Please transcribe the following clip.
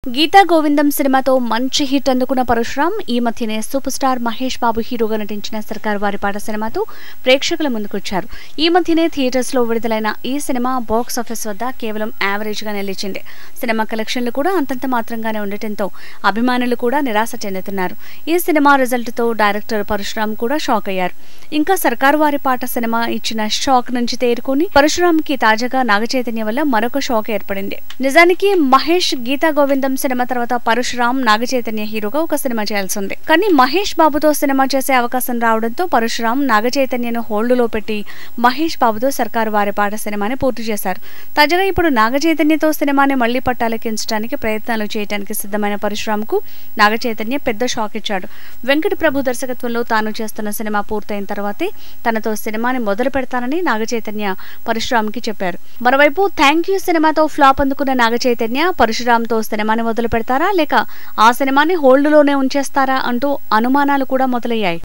గీతా గోవిందం సినిమాతో మంచి హిట్ అందుకున్న పరశురామ్ ఈ మధ్యనే సూపర్ స్టార్ మహేష్ బాబు హీరోగా నటించిన సర్కార్ వారి పాట సినిమాతో ప్రేక్షకుల ముందుకొచ్చారు. ఈ మధ్యనే థియేటర్స్ లో విడుదలైన ఈ సినిమా బాక్స్ ఆఫీస్ వద్ద కేవలం యావరేజ్ గా నిలిచింది. సినిమా కలెక్షన్లు కూడా అంతంత మాత్రంగానే ఉండటంతో అభిమానులు కూడా నిరాశ చెందుతున్నారు. ఈ సినిమా రిజల్ట్ తో డైరెక్టర్ పరశురామ్ కూడా షాక్ అయ్యారు. ఇంకా సర్కార్ వారి పాట సినిమా ఇచ్చిన షాక్ నుంచి తేరుకొని పరశురామ్ కి తాజాగా నాగచైతన్య వల్ల మరొక షాక్ ఏర్పడింది. నిజానికి మహేష్ గీతా గోవిందం సినిమా తర్వాత పరశురామ్ నాగచైతన్య హీరోగా ఒక సినిమా చేయాల్సి ఉంది. కానీ మహేష్ బాబుతో సినిమా చేసే అవకాశం రావడంతో పరశురామ్ నాగచైతన్యను హోల్డ్ లో పెట్టి మహేష్ బాబుతో సర్కార్ వారి పాట సినిమాని పూర్తి చేశారు. తాజాగా ఇప్పుడు నాగచైతన్యతో సినిమాని మళ్లీ పట్టాలెక్కించడానికి ప్రయత్నాలు చేయడానికి సిద్ధమైన పరశురామ్ కు నాగచైతన్య పెద్ద షాక్ ఇచ్చాడు. వెంకట ప్రభు దర్శకత్వంలో తాను చేస్తున్న సినిమా పూర్తయిన తర్వాతే తనతో సినిమాని మొదలు పెడతానని నాగచైతన్య పరశురామ్ కి చెప్పారు. మరోవైపు థ్యాంక్ యూ సినిమాతో ఫ్లాప్ అందుకున్న నాగచైతన్య పరశురామ్ తో సినిమాని మొదలు పెడతారా లేక ఆ సినిమాని హోల్డ్ లోనే ఉంచేస్తారా అంటూ అనుమానాలు కూడా మొదలయ్యాయి.